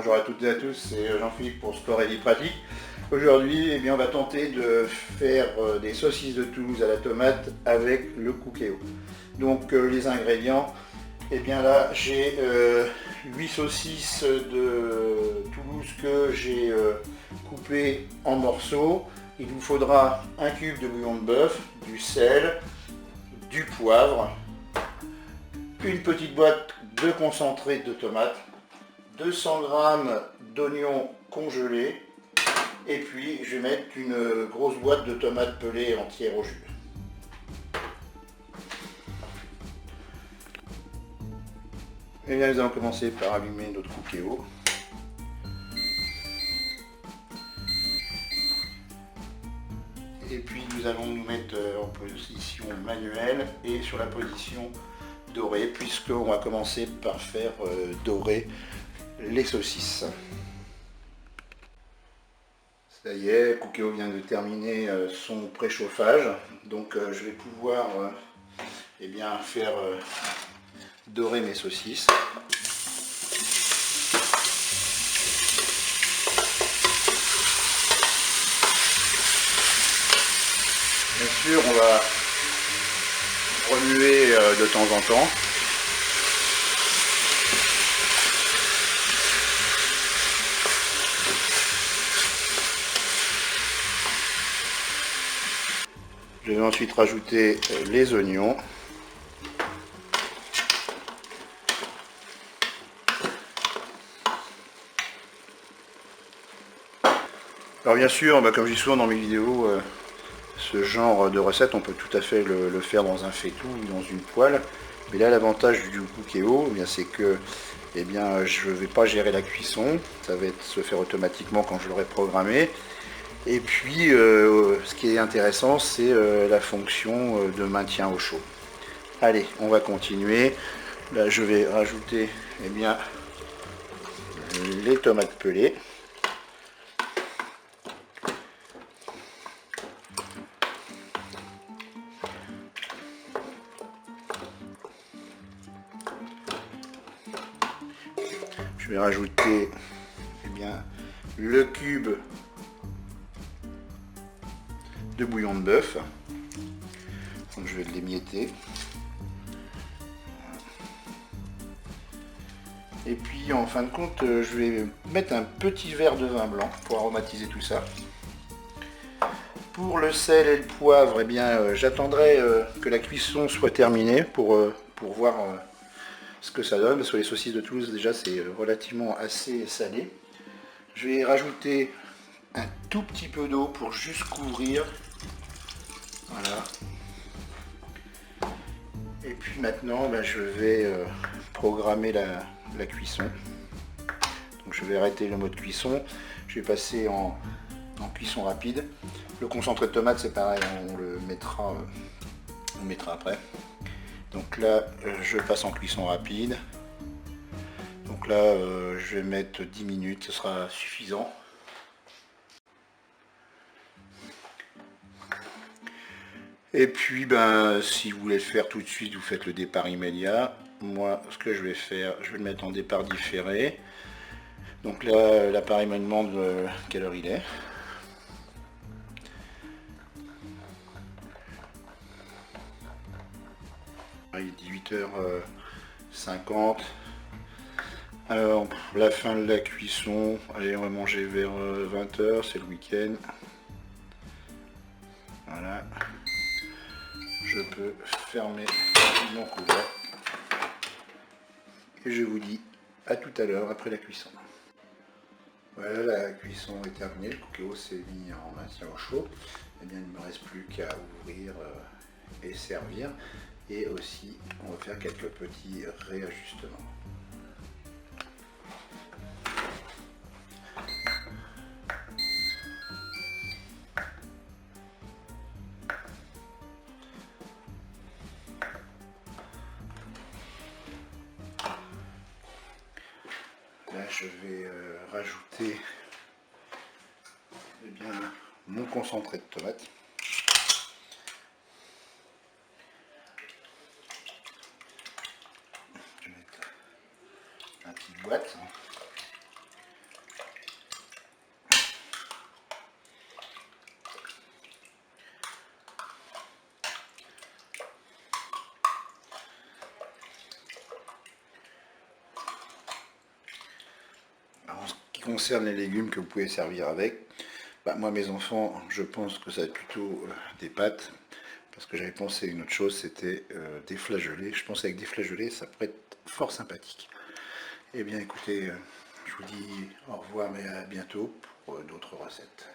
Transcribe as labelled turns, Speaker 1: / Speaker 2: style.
Speaker 1: bonjour à toutes et à tous, c'est Jean-Philippe pour Sport et Vie Pratique. Aujourd'hui, eh bien, on va tenter de faire des saucisses de Toulouse à la tomate avec le Cookéo. Donc les ingrédients, eh bien là j'ai 8 saucisses de Toulouse que j'ai coupées en morceaux. Il vous faudra un cube de bouillon de bœuf, du sel, du poivre, une petite boîte de concentré de tomate, 200 g d'oignons congelés, et puis je vais mettre une grosse boîte de tomates pelées entières au jus. Et bien nous allons commencer par allumer notre Cookéo. Et puis nous allons nous mettre en position manuelle et sur la position dorée, puisqu'on va commencer par faire dorer les saucisses. Ça y est, Cookéo vient de terminer son préchauffage, donc je vais pouvoir eh bien, faire dorer mes saucisses. Bien sûr, on va remuer de temps en temps. Je vais ensuite rajouter les oignons. Alors bien sûr, comme je dis souvent dans mes vidéos, ce genre de recette, on peut tout à fait le faire dans un faitout ou dans une poêle. Mais là, l'avantage du Cookéo, c'est que je ne vais pas gérer la cuisson. Ça va se faire automatiquement quand je l'aurai programmé. Et puis, ce qui est intéressant, c'est la fonction de maintien au chaud. Allez, on va continuer. Là, je vais rajouter les tomates pelées. Je vais rajouter le cube de bouillon de bœuf. Donc je vais l'émietter. Et puis en fin de compte, je vais mettre un petit verre de vin blanc pour aromatiser tout ça. Pour le sel et le poivre, j'attendrai que la cuisson soit terminée pour voir ce que ça donne, parce que les saucisses de Toulouse déjà c'est relativement assez salé. Je vais rajouter un tout petit peu d'eau pour juste couvrir. Voilà. Et puis maintenant je vais programmer la cuisson. Donc je vais arrêter le mode cuisson. Je vais passer en cuisson rapide. Le concentré de tomate c'est pareil, on le mettra après. Donc là je passe en cuisson rapide. Donc là je vais mettre 10 minutes, ce sera suffisant. Et puis si vous voulez le faire tout de suite, vous faites le départ immédiat. Moi ce que je vais faire, je vais le mettre en départ différé. Donc là l'appareil me demande quelle heure il est. Il est 18h50. Alors la fin de la cuisson, allez, on va manger vers 20h, c'est le week-end. Voilà. Je peux fermer mon couvert. Et je vous dis à tout à l'heure après la cuisson. Voilà, la cuisson est terminée, le Cookéo s'est mis en maintien au chaud. Il ne me reste plus qu'à ouvrir et servir. Et aussi, on va faire quelques petits réajustements. Là, je vais rajouter mon concentré de tomate. Je vais mettre une petite boîte. concerne les légumes que vous pouvez servir avec, bah, moi mes enfants, je pense que ça va être plutôt des pâtes, parce que j'avais pensé à une autre chose, c'était des flageolets. Je pense qu'avec des flageolets, ça pourrait être fort sympathique. Eh bien écoutez, je vous dis au revoir, mais à bientôt pour d'autres recettes.